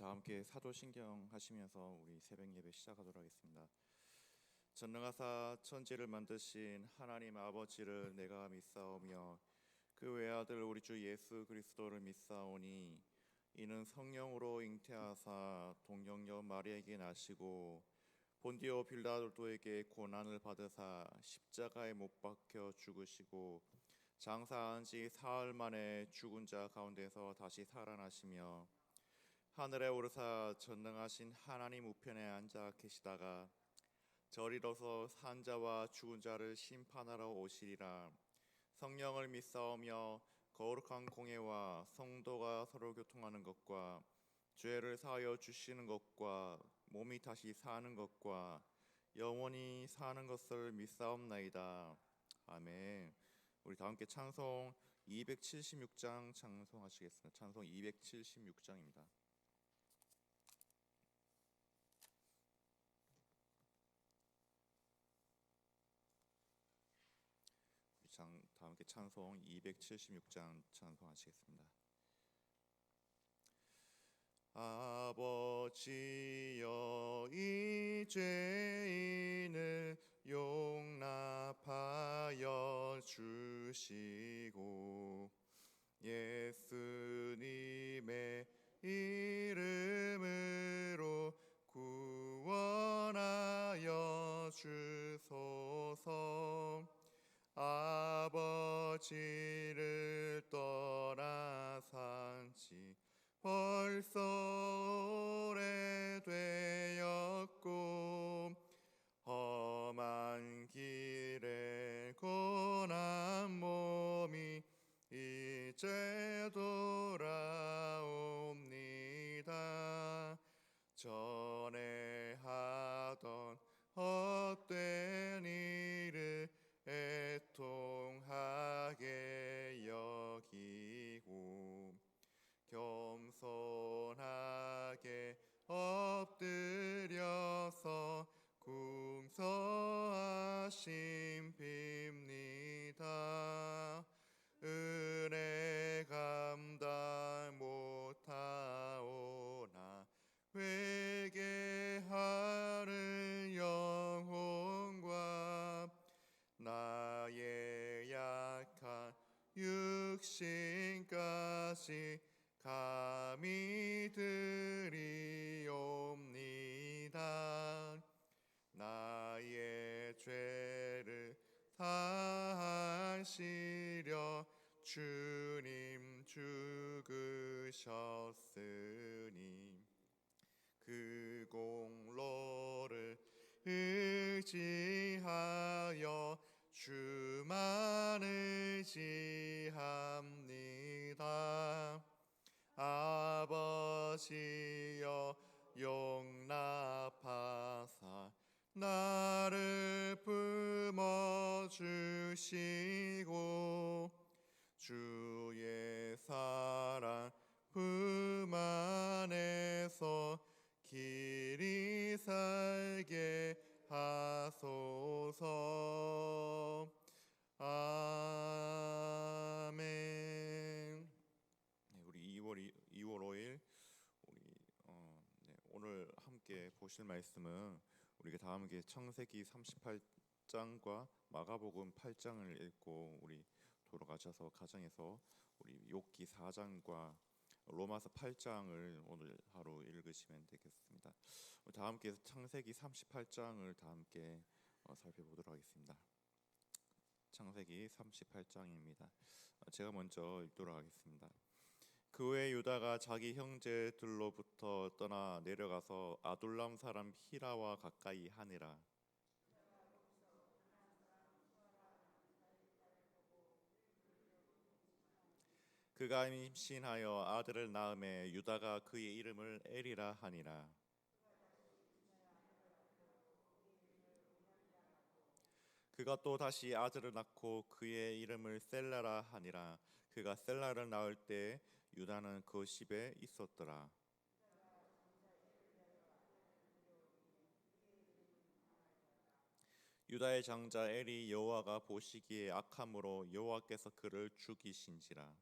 다 함께 사도신경 하시면서 우리 새벽 예배 시작하도록 하겠습니다. 전능하사 천지를 만드신 하나님 아버지를 내가 믿사오며 그 외아들 우리 주 예수 그리스도를 믿사오니 이는 성령으로 잉태하사 동정녀 마리아에게 나시고 본디오 빌라도에게 고난을 받으사 십자가에 못 박혀 죽으시고 장사한 지 사흘 만에 죽은 자 가운데서 다시 살아나시며 하늘에 오르사 전능하신 하나님 우편에 앉아 계시다가 저리로서 산 자와 죽은 자를 심판하러 오시리라. 성령을 믿사오며 거룩한 공회와 성도가 서로 교통하는 것과 죄를 사하여 주시는 것과 몸이 다시 사는 것과 영원히 사는 것을 믿사옵나이다. 아멘. 우리 다 함께 찬송 276장 찬송하시겠습니다. 찬송 276장입니다. 다 함께 찬송 276장 찬송하시겠습니다. 아버지여 이 죄인을 용납하여 주시고 예수님의 이름으로 구원하여 주소서. 아버지를 떠나 산지 벌써 오래되었고 험한 길에 고난 몸이 이제 돌아옵니다. 전에 하던 헛된 일을 애통하게 여기고 겸손하게 엎드려서 궁서하심 빕니다. 은혜 감당 못하오나 회개하는 영혼과 나의 약한 육신까지 감히 드리옵니다. 나의 죄를 사하시려 주님 죽으셨으니 그 공로를 의지하여 주만 의지합니다. 아버지여 용납하사 나를 품어주시고 주의 사랑 품 안에서 길이 살게 하소서. 아멘. 우리 2월 5일 오늘 함께 보실 말씀은 우리가 다 함께 창세기 38장과 마가복음 8장을 읽고 우리 돌아가셔서 가정에서 우리 욥기 4장과 로마서 8장을 오늘 하루 읽으시면 되겠습니다. 다 함께 창세기 38장을 다 함께 살펴보도록 하겠습니다. 창세기 38장입니다. 제가 먼저 읽도록 하겠습니다. 그 후에 유다가 자기 형제들로부터 떠나 내려가서 아둘람 사람 히라와 가까이 하니라. 그가 임신하여 아들을 낳음에 유다가 그의 이름을 엘이라 하니라. 그가 또 다시 아들을 낳고 그의 이름을 셀라라 하니라. 그가 셀라를 낳을 때 유다는 그 집에 있었더라. 유다의 장자 엘이 여호와가 보시기에 악함으로 여호와께서 그를 죽이신지라.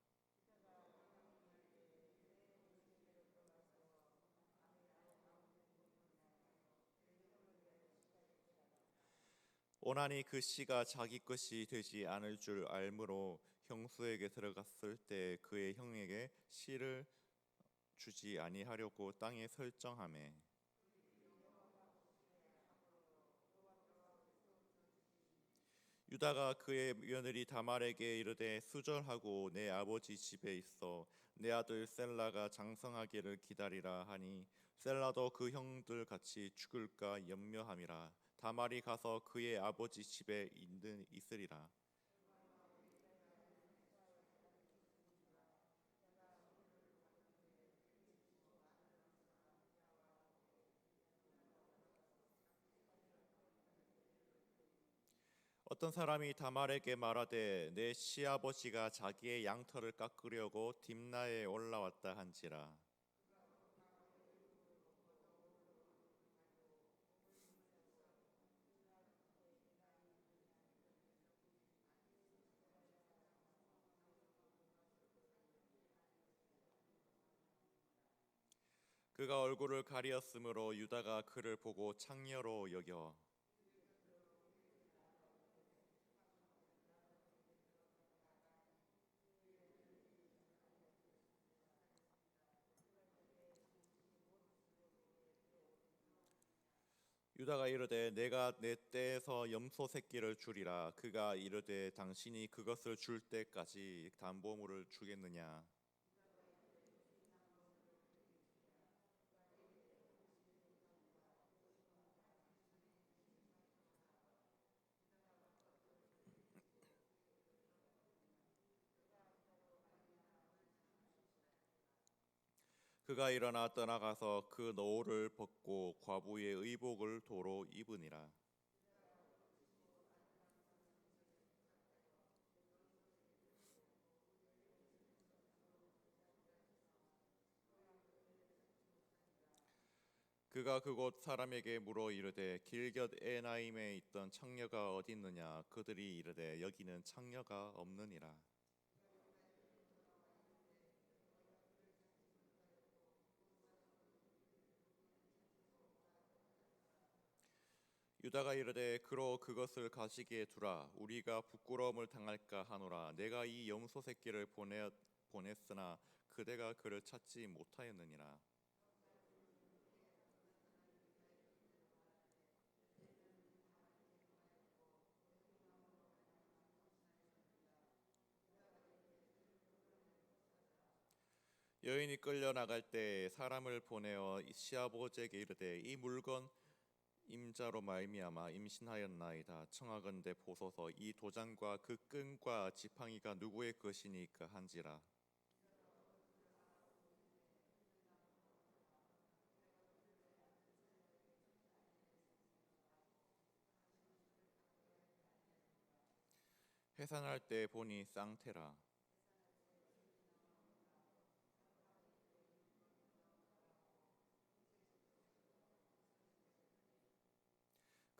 오나니 그 씨가 자기 것이 되지 않을 줄 알므로 형수에게 들어갔을 때 그의 형에게 씨를 주지 아니하려고 땅에 설정하매 유다가 그의 며느리 다말에게 이르되 수절하고 내 아버지 집에 있어 내 아들 셀라가 장성하기를 기다리라 하니 셀라도 그 형들 같이 죽을까 염려함이라. 다말이 가서 그의 아버지 집에 있으리라. 어떤 사람이 다말에게 말하되 내 시아버지가 자기의 양털을 깎으려고 딥나에 올라왔다 한지라. 그가 얼굴을 가리었으므로 유다가 그를 보고 창녀로 여겨 유다가 이르되 내가 내 떼에서 염소 새끼를 주리라. 그가 이르되 당신이 그것을 줄 때까지 담보물을 주겠느냐. 그가 일어나 떠나가서 그 노를 벗고 과부의 의복을 도로 입으니라. 그가 그곳 사람에게 물어 이르되 길곁 에나임에 있던 창녀가 어디 있느냐. 그들이 이르되 여기는 창녀가 없느니라. 유다가 이르되 그로 그것을 가시기에 두라. 우리가 부끄러움을 당할까 하노라. 내가 이 염소 새끼를 보냈으나 그대가 그를 찾지 못하였느니라. 여인이 끌려 나갈 때 사람을 보내어 시아버지에게 이르되 이 물건 임자로 말미암아 임신하였나이다. 청하건대 보소서. 이 도장과 그 끈과 지팡이가 누구의 것이니까 한지라. 해산할 때 보니 쌍태라.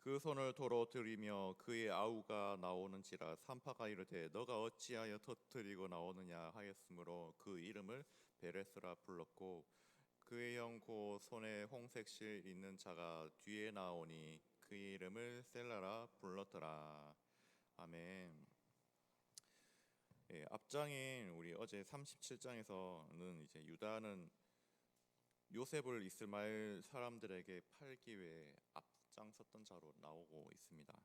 그 손을 도로 들이며 그의 아우가 나오는지라. 산파가 이르되 너가 어찌하여 터뜨리고 나오느냐 하였으므로 그 이름을 베레스라 불렀고 그의 형 곧 손에 홍색실 있는 자가 뒤에 나오니 그의 이름을 셀라라 불렀더라. 아멘. 예, 앞장인 우리 어제 37장에서는 이제 유다는 요셉을 이스마엘 사람들에게 팔기 위해 앞장섰던 자로 나오고 있습니다.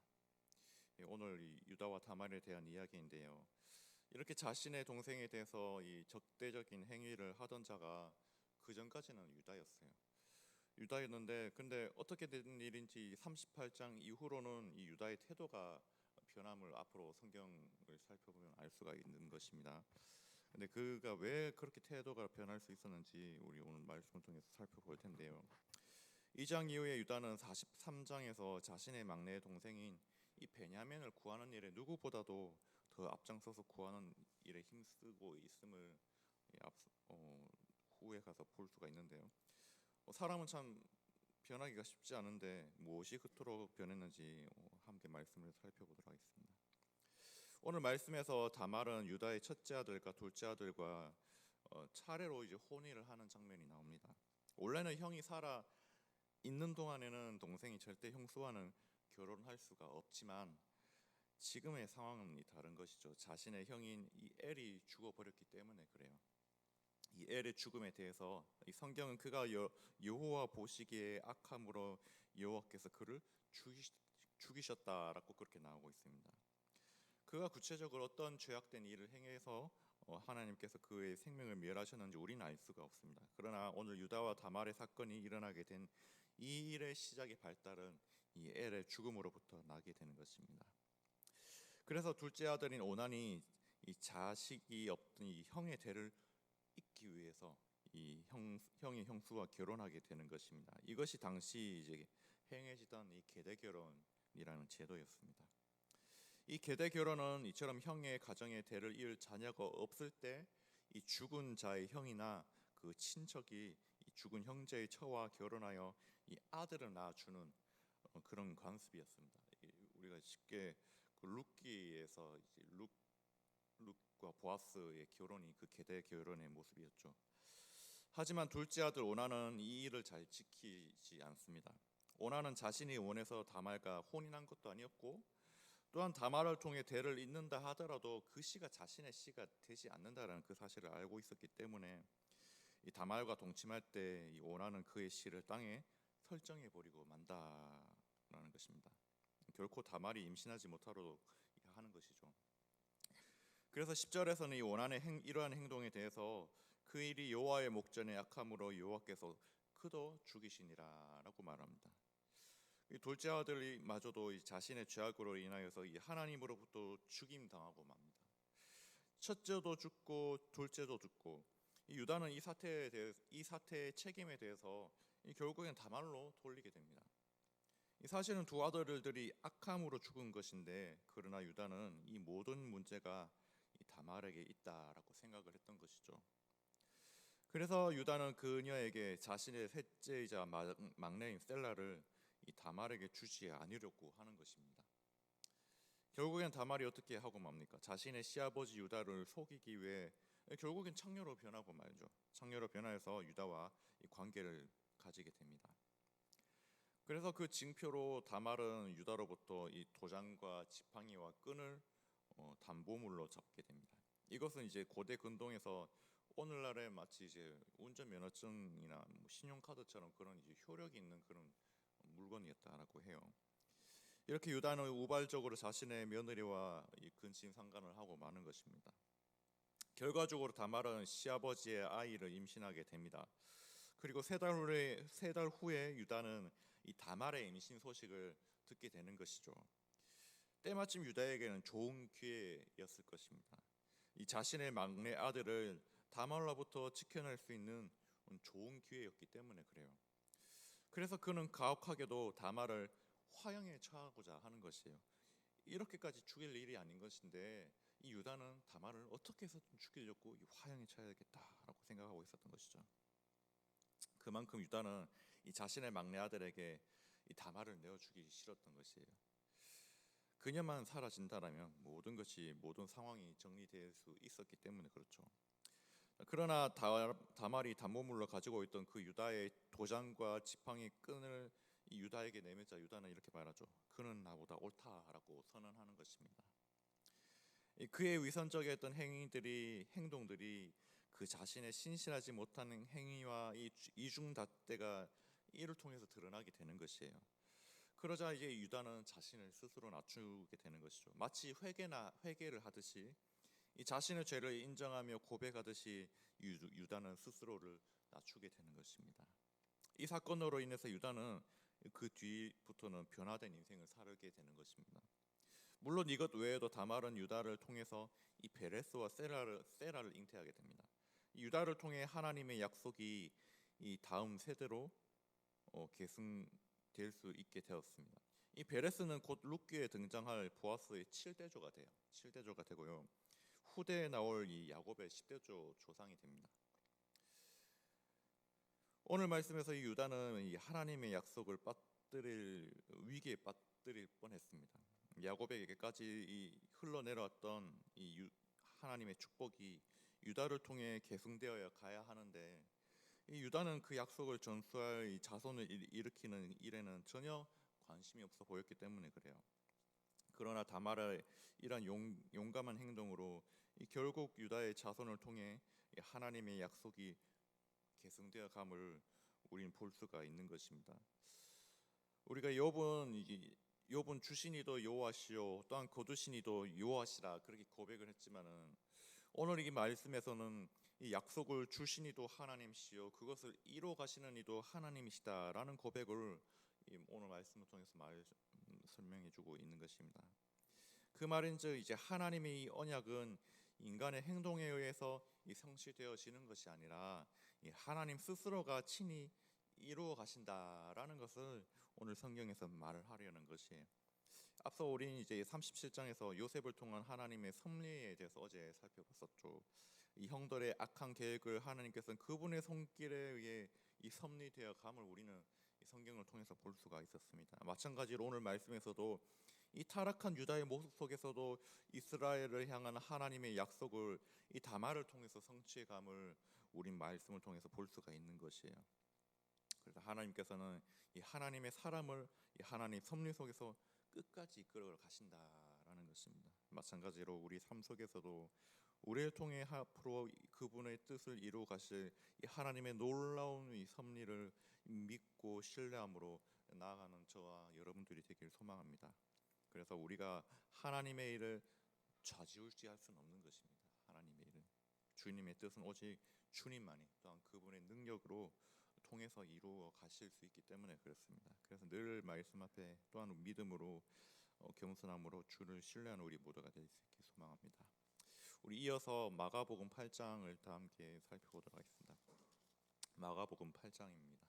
예, 오늘 이 유다와 다말에 대한 이야기인데요. 이렇게 자신의 동생에 대해서 이 적대적인 행위를 하던 자가 그 전까지는 유다였어요. 유다였는데 근데 어떻게 된 일인지 38장 이후로는 이 유다의 태도가 변함을 앞으로 성경을 살펴보면 알 수가 있는 것입니다. 근데 그가 왜 그렇게 태도가 변할 수 있었는지 우리 오늘 말씀을 통해서 살펴볼 텐데요. 2장 이후에 유다는 43장에서 자신의 막내 동생인 이 베냐민을 구하는 일에 누구보다도 더 앞장서서 구하는 일에 힘쓰고 있음을 후에 가서 볼 수가 있는데요. 사람은 참 변하기가 쉽지 않은데 무엇이 그토록 변했는지 함께 말씀을 살펴보도록 하겠습니다. 오늘 말씀에서 다말은 유다의 첫째 아들과 둘째 아들과 차례로 이제 혼인을 하는 장면이 나옵니다. 원래는 형이 살아 있는 동안에는 동생이 절대 형수와는 결혼할 수가 없지만 지금의 상황은 다른 것이죠. 자신의 형인 이 엘이 죽어버렸기 때문에 그래요. 이 엘의 죽음에 대해서 이 성경은 그가 여호와 보시기에 악함으로 여호와께서 그를 죽이셨다라고 그렇게 나오고 있습니다. 그가 구체적으로 어떤 죄악된 일을 행해서 하나님께서 그의 생명을 멸하셨는지 우리는 알 수가 없습니다. 그러나 오늘 유다와 다말의 사건이 일어나게 된 이 일의 시작의 발달은 이 엘의 죽음으로부터 나게 되는 것입니다. 그래서 둘째 아들인 오난이 이 자식이 없던 이 형의 대를 잇기 위해서 이 형의 형수와 결혼하게 되는 것입니다. 이것이 당시 이제 행해지던 이 계대 결혼이라는 제도였습니다. 이 계대 결혼은 이처럼 형의 가정의 대를 이을 자녀가 없을 때 이 죽은 자의 형이나 그 친척이 이 죽은 형제의 처와 결혼하여 이 아들을 낳아주는 그런 관습이었습니다. 우리가 쉽게 그 룻기에서 이제 룻과 보아스의 결혼이 그 계대 결혼의 모습이었죠. 하지만 둘째 아들 오난은 이 일을 잘 지키지 않습니다. 오난은 자신이 원해서 다말과 혼인한 것도 아니었고 또한 다말을 통해 대를 잇는다 하더라도 그 씨가 자신의 씨가 되지 않는다라는 그 사실을 알고 있었기 때문에 이 다말과 동침할 때 이 오난은 그의 씨를 땅에 설정해 버리고 만다라는 것입니다. 결코 다말이 임신하지 못하도록 하는 것이죠. 그래서 10절에서는 이 오난의 이러한 행동에 대해서 그 일이 여호와의 목전에 악함으로 여호와께서 그도 죽이시니라라고 말합니다. 이 둘째 아들이 마저도 자신의 죄악으로 인하여서 이 하나님으로부터 죽임 당하고 맙니다. 첫째도 죽고 둘째도 죽고 이 유다는 이 사태의 책임에 대해서 결국엔 다말로 돌리게 됩니다. 이 사실은 두 아들들이 악함으로 죽은 것인데 그러나 유다는 이 모든 문제가 이 다말에게 있다라고 생각을 했던 것이죠. 그래서 유다는 그녀에게 자신의 셋째이자 막내인 셀라를 이 다말에게 주지 않으려고 하는 것입니다. 결국엔 다말이 어떻게 하고 맙니까? 자신의 시아버지 유다를 속이기 위해 결국엔 창녀로 변하고 말죠. 창녀로 변해서 유다와 이 관계를 가지게 됩니다. 그래서 그 징표로 다말은 유다로부터 이 도장과 지팡이와 끈을 담보물로 잡게 됩니다. 이것은 이제 고대 근동에서 오늘날에 마치 이제 운전면허증이나 뭐 신용카드처럼 그런 이제 효력이 있는 그런 물건이었다라고 해요. 이렇게 유다는 우발적으로 자신의 며느리와 이 근친상간을 하고 마는 것입니다. 결과적으로 다말은 시아버지의 아이를 임신하게 됩니다. 그리고 세 달 후에 유다는 이 다말의 임신 소식을 듣게 되는 것이죠. 때마침 유다에게는 좋은 기회였을 것입니다. 이 자신의 막내 아들을 다말로부터 지켜낼 수 있는 좋은 기회였기 때문에 그래요. 그래서 그는 가혹하게도 다말을 화형에 처하고자 하는 것이에요. 이렇게까지 죽일 일이 아닌 것인데 이 유다는 다말을 어떻게 해서든 죽이려고 이 화형에 처해야겠다라고 생각하고 있었던 것이죠. 그만큼 유다는 이 자신의 막내 아들에게 이 다말을 내어 주기 싫었던 것이에요. 그녀만 사라진다라면 모든 상황이 정리될 수 있었기 때문에 그렇죠. 그러나 다말이 담보물로 가지고 있던 그 유다의 도장과 지팡이 끈을 이 유다에게 내밀자 유다는 이렇게 말하죠. 그는 나보다 옳다라고 선언하는 것입니다. 그의 위선적이었던 행동들이 그 자신의 신실하지 못하는 행위와 이 이중잣대가 이를 통해서 드러나게 되는 것이에요. 그러자 이제 유다는 자신을 스스로 낮추게 되는 것이죠. 마치 회개를 하듯이 이 자신의 죄를 인정하며 고백하듯이 유다는 스스로를 낮추게 되는 것입니다. 이 사건으로 인해서 유다는 그 뒤부터는 변화된 인생을 살게 되는 것입니다. 물론 이것 외에도 다말은 유다를 통해서 이 베레스와 세라를 잉태하게 됩니다. 유다를 통해 하나님의 약속이 이 다음 세대로 계승될 수 있게 되었습니다. 이 베레스는 곧 룻기에 등장할 보아스의 7대조가 돼요. 7대조가 되고요. 후대에 나올 이 야곱의 10대조 조상이 됩니다. 오늘 말씀에서 이 유다는 이 하나님의 약속을 위기에 빠뜨릴 뻔했습니다. 야곱에게까지 이 흘러내려왔던 하나님의 축복이 유다를 통해 계승되어야 가야 하는데 이 유다는 그 약속을 전수할 이 자손을 일으키는 일에는 전혀 관심이 없어 보였기 때문에 그래요. 그러나 다말의 이러한 용감한 행동으로 결국 유다의 자손을 통해 하나님의 약속이 계승되어 감을 우리는 볼 수가 있는 것입니다. 우리가 욥은 주시니도 여호와시요 또한 거두시니도 여호와시라 그렇게 고백을 했지만은 오늘 이 말씀에서는 이 약속을 주시니도 하나님이시요 그것을 이루어 가시는 이도 하나님이시다라는 고백을 오늘 말씀을 통해서 설명해주고 있는 것입니다. 그 말인즉 이제 하나님의 이 언약은 인간의 행동에 의해서 성취되어지는 것이 아니라 하나님 스스로가 친히 이루어 가신다라는 것을 오늘 성경에서 말을 하려는 것이에요. 앞서 우리는 이제 37장에서 요셉을 통한 하나님의 섭리에 대해서 어제 살펴봤었죠. 이 형들의 악한 계획을 하나님께서는 그분의 손길에 의해 이 섭리되어 감을 우리는 이 성경을 통해서 볼 수가 있었습니다. 마찬가지로 오늘 말씀에서도 이 타락한 유다의 모습 속에서도 이스라엘을 향한 하나님의 약속을 이 다말을 통해서 성취해 감을 우린 말씀을 통해서 볼 수가 있는 것이에요. 그래서 하나님께서는 이 하나님의 사람을 이 하나님 섭리 속에서 끝까지 이끌어 가신다라는 것입니다. 마찬가지로 우리 삶 속에서도 우리를 통해 앞으로 그분의 뜻을 이루어 가실 이 하나님의 놀라운 이 섭리를 믿고 신뢰함으로 나아가는 저와 여러분들이 되길 소망합니다. 그래서 우리가 하나님의 일을 좌지우지할 수는 없는 것입니다. 하나님의 일은 주님의 뜻은 오직 주님만이 또한 그분의 능력으로 통해서 이루어 가실 수 있기 때문에 그렇습니다. 그래서 늘 말씀 앞에 또한 믿음으로 겸손함으로 주를 신뢰하는 우리 모두가 될 수 있게 소망합니다. 우리 이어서 마가복음 8장을 다 함께 살펴보도록 하겠습니다. 마가복음 8장입니다.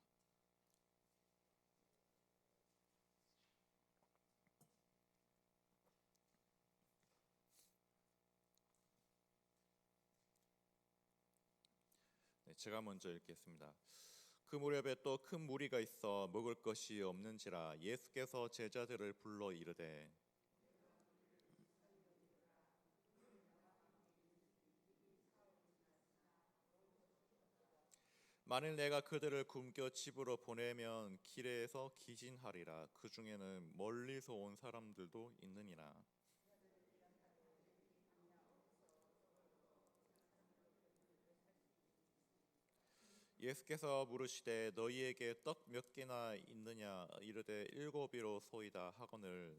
제가 먼저 읽겠습니다. 그 무렵에 또 큰 무리가 있어 먹을 것이 없는지라 예수께서 제자들을 불러 이르되 만일 내가 그들을 굶겨 집으로 보내면 길에서 기진하리라. 그 중에는 멀리서 온 사람들도 있느니라. 예수께서 물으시되 너희에게 떡 몇 개나 있느냐 이르되 7이로 소이다 하거늘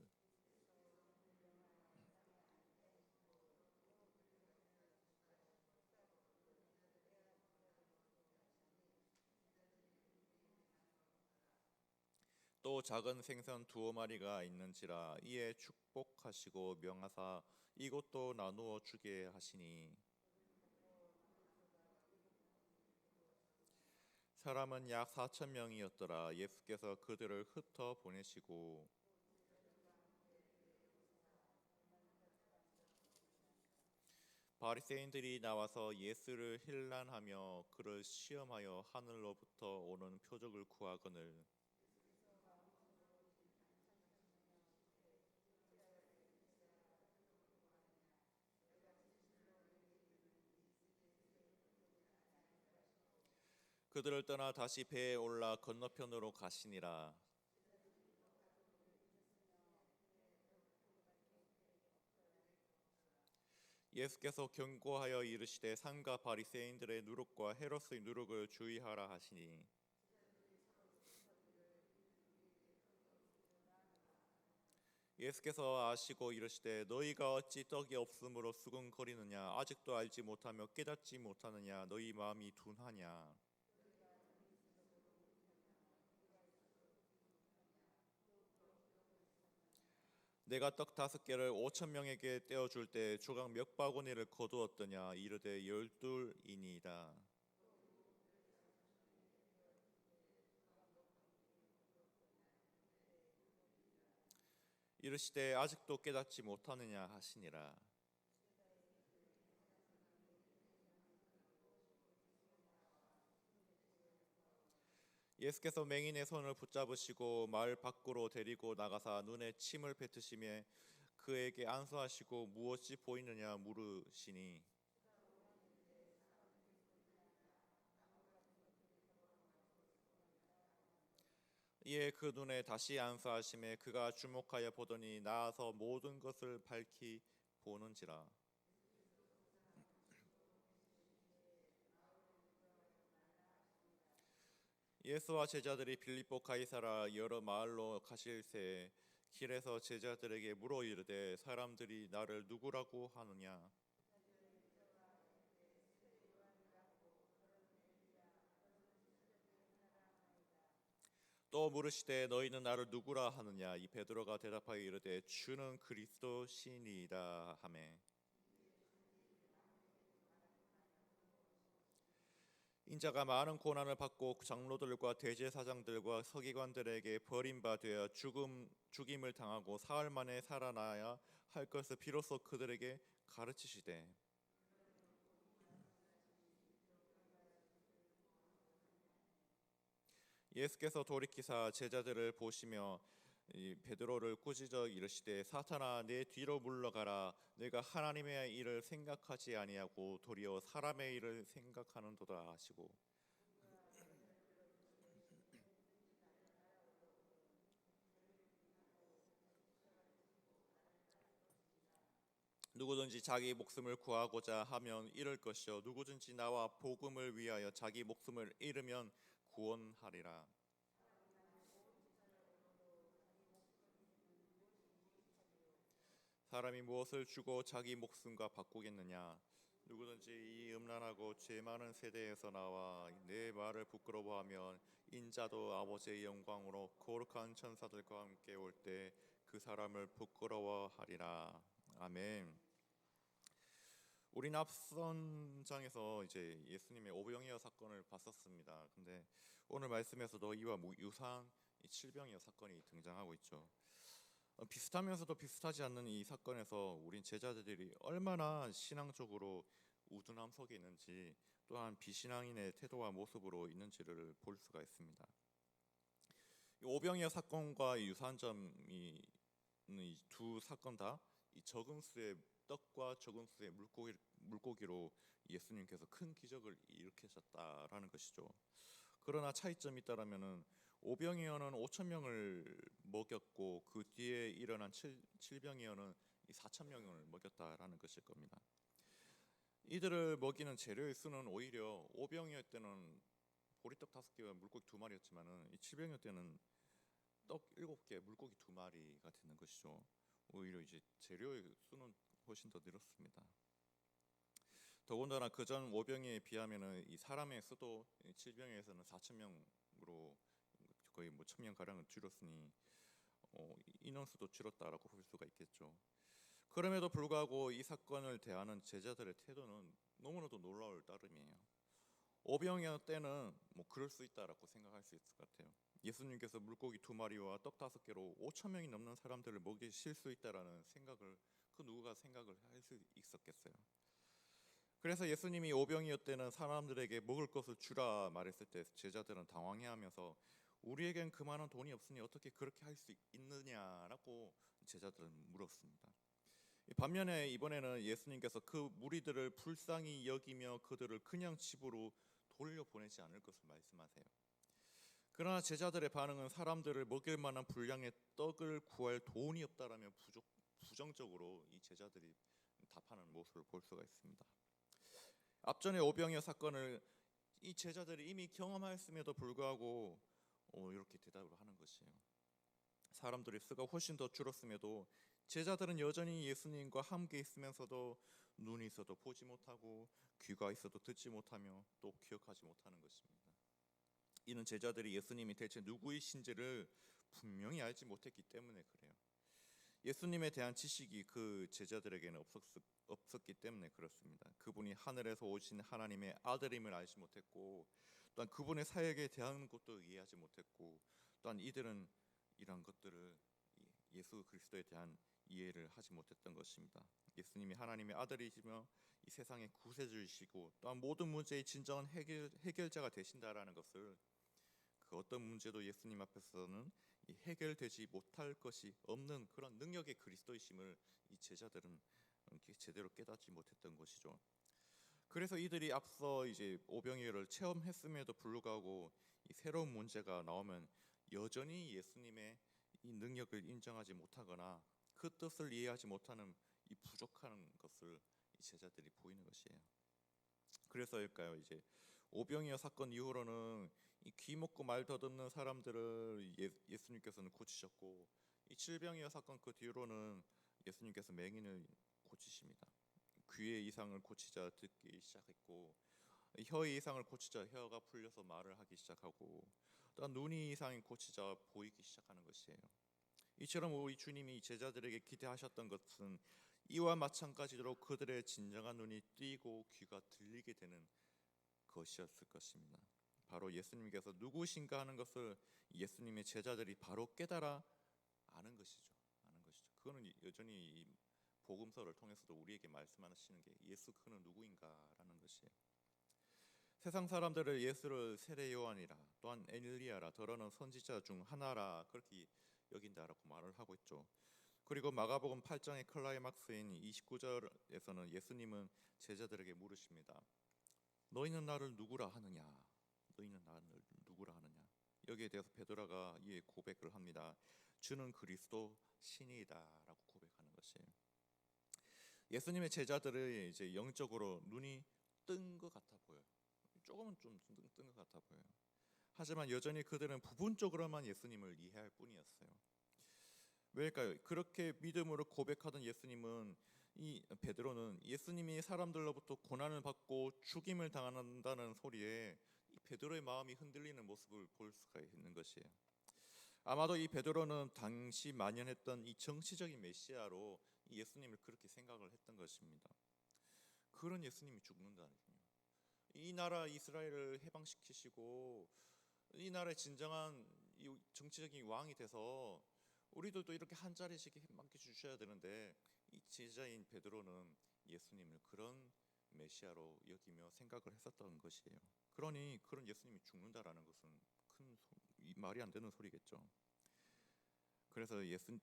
또 작은 생선 2마리가 있는지라 이에 축복하시고 명하사 이것도 나누어 주게 하시니 사람은 약 4,000명이었더라. 예수께서 그들을 흩어 보내시고 바리새인들이 나와서 예수를 힐난하며 그를 시험하여 하늘로부터 오는 표적을 구하거늘 그들을 떠나 다시 배에 올라 건너편으로 가시니라. 예수께서 경고하여 이르시되 상가 바리새인들의 누룩과 헤롯의 누룩을 주의하라 하시니 예수께서 아시고 이르시되 너희가 어찌 떡이 없으므로 수군거리느냐 아직도 알지 못하며 깨닫지 못하느냐 너희 마음이 둔하냐 내가 떡 5개를 5,000명에게 떼어줄 때 조각 몇 바구니를 거두었더냐 이르되 12이니이다. 이르시되 아직도 깨닫지 못하느냐 하시니라. 예수께서 맹인의 손을 붙잡으시고 마을 밖으로 데리고 나가사 눈에 침을 뱉으시며 그에게 안수하시고 무엇이 보이느냐 물으시니 이에 그 눈에 다시 안수하심에 그가 주목하여 보더니 나아서 모든 것을 밝히 보는지라. 예수와 제자들이 빌립보 가이사라 여러 마을로 가실새 길에서 제자들에게 물어 이르되 사람들이 나를 누구라고 하느냐. 또 물으시되 너희는 나를 누구라 하느냐. 이 베드로가 대답하여 이르되 주는 그리스도시니이다 하매 인자가 많은 고난을 받고 장로들과 대제사장들과 서기관들에게 버림받아 죽임을 당하고 사흘 만에 살아나야 할 것을 비로소 그들에게 가르치시되 예수께서 돌이키사 제자들을 보시며 이 베드로를 꾸짖어 이르시되 사탄아 내 뒤로 물러가라. 내가 하나님의 일을 생각하지 아니하고 도리어 사람의 일을 생각하는도다 하시고 누구든지 자기 목숨을 구하고자 하면 잃을 것이요 누구든지 나와 복음을 위하여 자기 목숨을 잃으면 구원하리라. 사람이 무엇을 주고 자기 목숨과 바꾸겠느냐. 누구든지 이 음란하고 죄 많은 세대에서 나와 내 말을 부끄러워하면 인자도 아버지의 영광으로 거룩한 천사들과 함께 올 때 그 사람을 부끄러워하리라. 아멘. 우리는 앞선 장에서 이제 예수님의 오병이어 사건을 봤었습니다. 근데 오늘 말씀에서도 이와 유사한 이 칠병이어 사건이 등장하고 있죠. 비슷하면서도 비슷하지 않는 이 사건에서 우린 제자들이 얼마나 신앙적으로 우둔함 속에 있는지 또한 비신앙인의 태도와 모습으로 있는지를 볼 수가 있습니다. 이 오병이어 사건과 유사한 점이 이 두 사건 다 이 적은 수의 떡과 적은 수의 물고기로 예수님께서 큰 기적을 일으키셨다라는 것이죠. 그러나 차이점이 있다라면은 오병이어는 5천 명을 먹였고 그 뒤에 일어난 칠병이어는 4천 명을 먹였다라는 것일 겁니다. 이들을 먹이는 재료의 수는 오히려 오병이어 때는 보리떡 5개와 물고기 2마리였지만은 이 칠병이어 때는 떡 7개, 물고기 2마리가 되는 것이죠. 오히려 이제 재료의 수는 훨씬 더 늘었습니다. 더군다나 그전 오병이어에 비하면은 이 사람의 수도 칠병이어에서는 4천 명으로 거의 뭐 1,000명 가량은 줄었으니 인원수도 줄었다라고 볼 수가 있겠죠. 그럼에도 불구하고 이 사건을 대하는 제자들의 태도는 너무나도 놀라울 따름이에요. 오병이어 때는 뭐 그럴 수 있다라고 생각할 수 있을 것 같아요. 예수님께서 물고기 2마리와 떡 5개로 5천 명이 넘는 사람들을 먹이실 수 있다라는 생각을 그 누구가 생각을 할 수 있었겠어요. 그래서 예수님이 오병이어 때는 사람들에게 먹을 것을 주라 말했을 때 제자들은 당황해하면서 우리에겐 그 많은 돈이 없으니 어떻게 그렇게 할 수 있느냐라고 제자들은 물었습니다. 반면에 이번에는 예수님께서 그 무리들을 불쌍히 여기며 그들을 그냥 집으로 돌려보내지 않을 것을 말씀하세요. 그러나 제자들의 반응은 사람들을 먹일 만한 분량의 떡을 구할 돈이 없다라며 부정적으로 이 제자들이 답하는 모습을 볼 수가 있습니다. 앞전에 오병이어 사건을 이 제자들이 이미 경험하였음에도 불구하고 이렇게 대답을 하는 것이에요. 사람들의 수가 훨씬 더 줄었음에도 제자들은 여전히 예수님과 함께 있으면서도 눈이 있어도 보지 못하고 귀가 있어도 듣지 못하며 또 기억하지 못하는 것입니다. 이는 제자들이 예수님이 대체 누구이신지를 분명히 알지 못했기 때문에 그래요. 예수님에 대한 지식이 그 제자들에게는 없었기 때문에 그렇습니다. 그분이 하늘에서 오신 하나님의 아들임을 알지 못했고 또한 그분의 사역에 대한 것도 이해하지 못했고 또한 이들은 이런 것들을 예수 그리스도에 대한 이해를 하지 못했던 것입니다. 예수님이 하나님의 아들이시며 이 세상의 구세주이시고 또한 모든 문제의 진정한 해결자가 되신다라는 것을 그 어떤 문제도 예수님 앞에서는 해결되지 못할 것이 없는 그런 능력의 그리스도이심을 이 제자들은 제대로 깨닫지 못했던 것이죠. 그래서 이들이 앞서 이제 오병이어를 체험했음에도 불구하고 이 새로운 문제가 나오면 여전히 예수님의 이 능력을 인정하지 못하거나 그 뜻을 이해하지 못하는 이 부족한 것을 이 제자들이 보이는 것이에요. 그래서일까요? 이제 오병이어 사건 이후로는 이 귀 먹고 말 더듬는 사람들을 예수님께서는 고치셨고, 이 칠병이어 사건 그 뒤로는 예수님께서 맹인을 고치십니다. 귀의 이상을 고치자 듣기 시작했고, 혀의 이상을 고치자 혀가 풀려서 말을 하기 시작하고, 또한 눈이 이상이 고치자 보이기 시작하는 것이에요. 이처럼 우리 주님이 제자들에게 기대하셨던 것은 이와 마찬가지로 그들의 진정한 눈이 뜨이고 귀가 들리게 되는 것이었을 것입니다. 바로 예수님께서 누구신가 하는 것을 예수님의 제자들이 바로 깨달아 아는 것이죠. 그거는 여전히 이 복음서를 통해서도 우리에게 말씀하시는 게 예수 그는 누구인가라는 것이에요. 세상 사람들을 예수를 세례 요한이라, 또한 엘리야라, 더러는 선지자 중 하나라 그렇게 여긴다라고 말을 하고 있죠. 그리고 마가복음 8장의 클라이막스인 29절에서는 예수님은 제자들에게 물으십니다. 너희는 나를 누구라 하느냐? 너희는 나를 누구라 하느냐? 여기에 대해서 베드로가 이에 고백을 합니다. 주는 그리스도 신이다라고 고백하는 것이에요. 예수님의 제자들의 이제 영적으로 눈이 뜬 것 같아 보여요. 조금은 좀 뜬 것 같아 보여요. 하지만 여전히 그들은 부분적으로만 예수님을 이해할 뿐이었어요. 왜일까요? 그렇게 믿음으로 고백하던 예수님은, 이 베드로는 예수님이 사람들로부터 고난을 받고 죽임을 당한다는 소리에 이 베드로의 마음이 흔들리는 모습을 볼 수가 있는 것이에요. 아마도 이 베드로는 당시 만연했던 이 정치적인 메시아로 이 예수님을 그렇게 생각을 했던 것입니다. 그런 예수님이 죽는다니요. 이 나라 이스라엘을 해방시키시고 이 나라의 진정한 이 정치적인 왕이 돼서 우리들도 이렇게 한 자리씩 맡겨주셔야 되는데, 이 제자인 베드로는 예수님을 그런 메시아로 여기며 생각을 했었던 것이에요. 그러니 그런 예수님이 죽는다라는 것은 말이 안 되는 소리겠죠. 그래서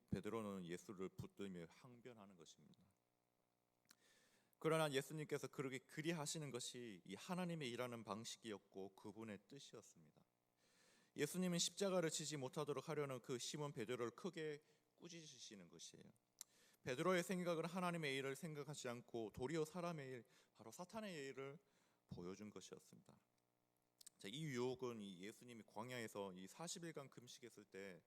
베드로는 예수를 붙들며 항변하는 것입니다. 그러나 예수님께서 그렇게 그리하시는 것이 이 하나님의 일하는 방식이었고 그분의 뜻이었습니다. 예수님은 십자가를 지지 못하도록 하려는 그 시몬 베드로를 크게 꾸짖으시는 것이에요. 베드로의 생각은 하나님의 일을 생각하지 않고 도리어 사람의 일, 바로 사탄의 일을 보여준 것이었습니다. 자, 이 유혹은 이 예수님이 광야에서 이 40일간 금식했을 때,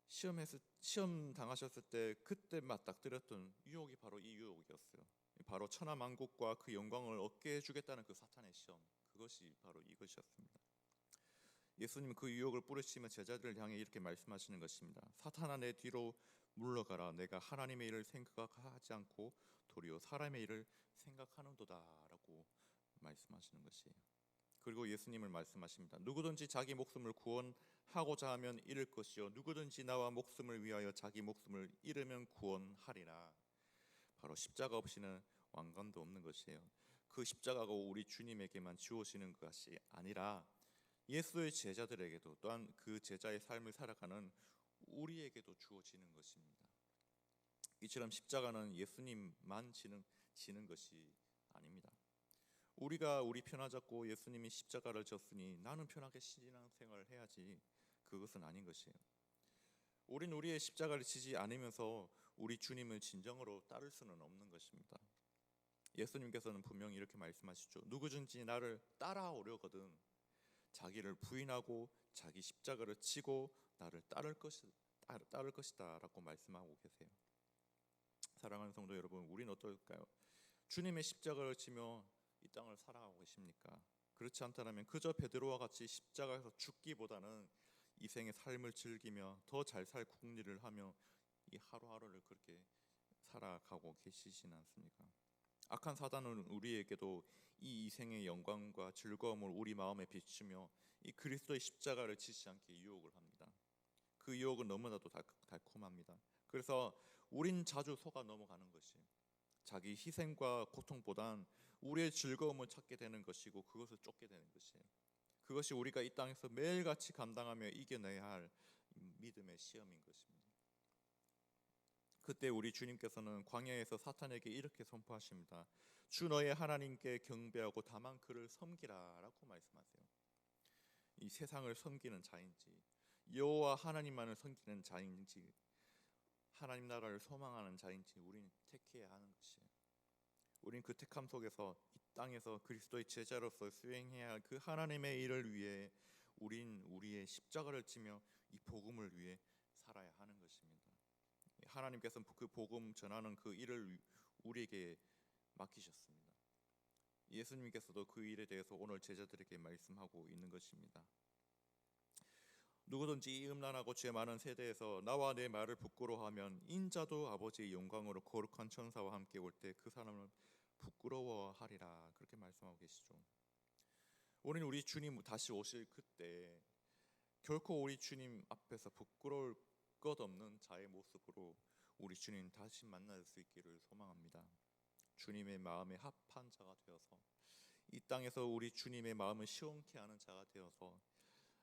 시험 당하셨을 때 그때 맞닥뜨렸던 유혹이 바로 이 유혹이었어요. 바로 천하만국과 그 영광을 얻게 해주겠다는 그 사탄의 시험, 그것이 바로 이것이었습니다. 예수님은 그 유혹을 뿌리치며 제자들을 향해 이렇게 말씀하시는 것입니다. 사탄아, 내 뒤로 물러가라. 내가 하나님의 일을 생각하지 않고 도리어 사람의 일을 생각하는도다라고 말씀하시는 것이에요. 그리고 예수님을 말씀하십니다. 누구든지 자기 목숨을 구원하고자 하면 잃을 것이요, 누구든지 나와 목숨을 위하여 자기 목숨을 잃으면 구원하리라. 바로 십자가 없이는 왕관도 없는 것이에요. 그 십자가가 우리 주님에게만 주어지는 것이 아니라 예수의 제자들에게도, 또한 그 제자의 삶을 살아가는 우리에게도 주어지는 것입니다. 이처럼 십자가는 예수님만 지는 것이 아닙니다. 우리가 우리 편하 잡고 예수님이 십자가를 졌으니 나는 편하게 신앙생활을 해야지, 그것은 아닌 것이에요. 우린 우리의 십자가를 지지 않으면서 우리 주님을 진정으로 따를 수는 없는 것입니다. 예수님께서는 분명히 이렇게 말씀하시죠. 누구든지 나를 따라오려거든 자기를 부인하고 자기 십자가를 지고 나를 따를 것이다 라고 말씀하고 계세요. 사랑하는 성도 여러분, 우리는 어떨까요? 주님의 십자가를 지며 이 땅을 살아가고 계십니까? 그렇지 않다면 그저 베드로와 같이 십자가에서 죽기보다는 이 생의 삶을 즐기며 더 잘 살 궁리를 하며 이 하루하루를 그렇게 살아가고 계시지는 않습니까? 악한 사단은 우리에게도 이 이생의 영광과 즐거움을 우리 마음에 비추며 이 그리스도의 십자가를 지지 않게 유혹을 합니다. 그 유혹은 너무나도 달콤합니다. 그래서 우린 자주 속아 넘어가는 것이 자기 희생과 고통보단 우리의 즐거움을 찾게 되는 것이고 그것을 쫓게 되는 것이에요. 그것이 우리가 이 땅에서 매일같이 감당하며 이겨내야 할 믿음의 시험인 것입니다. 그때 우리 주님께서는 광야에서 사탄에게 이렇게 선포하십니다. 주 너의 하나님께 경배하고 다만 그를 섬기라 라고 말씀하세요. 이 세상을 섬기는 자인지 여호와 하나님만을 섬기는 자인지 하나님 나라를 소망하는 자인지 우리는 택해야 하는 것이에요. 우리는 그 택함 속에서 이 땅에서 그리스도의 제자로서 수행해야 할 그 하나님의 일을 위해 우린 우리의 십자가를 지며 이 복음을 위해 살아야 하는 것입니다. 하나님께서 그 복음 전하는 그 일을 우리에게 맡기셨습니다. 예수님께서도 그 일에 대해서 오늘 제자들에게 말씀하고 있는 것입니다. 누구든지 이 음란하고 죄 많은 세대에서 나와 내 말을 부끄러워하면 인자도 아버지의 영광으로 거룩한 천사와 함께 올 때 그 사람을 부끄러워하리라, 그렇게 말씀하고 계시죠. 우리는 우리 주님 다시 오실 그때 결코 우리 주님 앞에서 부끄러울 것 없는 자의 모습으로 우리 주님 다시 만날 수 있기를 소망합니다. 주님의 마음에 합한 자가 되어서 이 땅에서 우리 주님의 마음을 시원케 하는 자가 되어서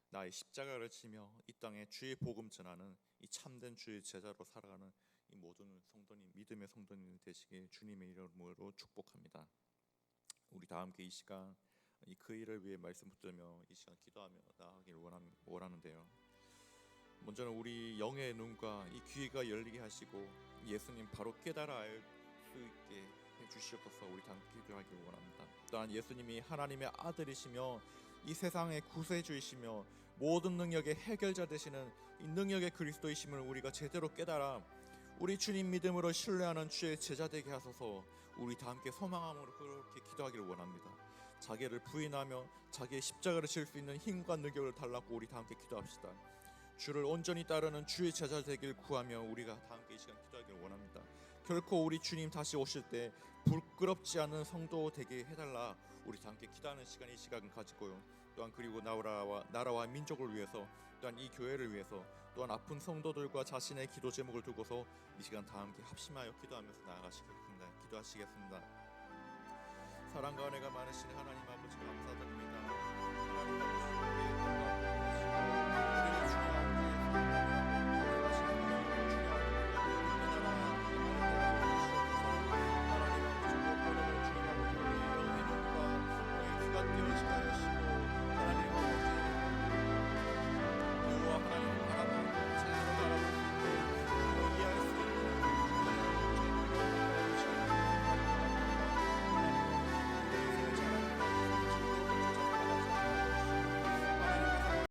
나의 십자가를 지며 이 땅에 주의 복음 전하는 이 참된 주의 제자로 살아가는 이 모든 성도님, 믿음의 성도님 되시길 주님의 이름으로 축복합니다. 우리 다 함께 이 시간 그 일을 위해 말씀 붙들며 이 시간 기도하며 나아가길 원하는데요. 먼저는 우리 영의 눈과 이 귀가 열리게 하시고 예수님 바로 깨달아 알 수 있게 해주시옵소서. 우리 다 함께 기도하길 원합니다. 또한 예수님이 하나님의 아들이시며 이 세상의 구세주이시며 모든 능력의 해결자 되시는 이 능력의 그리스도이심을 우리가 제대로 깨달아 우리 주님 믿음으로 신뢰하는 주의 제자 되게 하소서. 우리 다 함께 소망함으로 그렇게 기도하기를 원합니다. 자기를 부인하며 자기의 십자가를 질 수 있는 힘과 능력을 달라고 우리 다 함께 기도합시다. 주를 온전히 따르는 주의 제자 되길 구하며 우리가 다 함께 이 시간 기도하기를 원합니다. 결코 우리 주님 다시 오실 때 부끄럽지 않은 성도 되게 해달라. 우리 다 함께 기도하는 시간, 이 시간을 가지고요. 또한 그리고 나라와 민족을 위해서, 또한 이 교회를 위해서, 또한 아픈 성도들과 자신의 기도 제목을 두고서 이 시간 다 함께 합심하여 기도하면서 나아가시겠습니다. 기도하시겠습니다. 사랑과 은혜가 많으신 하나님 아버지 감사드립니다. 하나님 아버지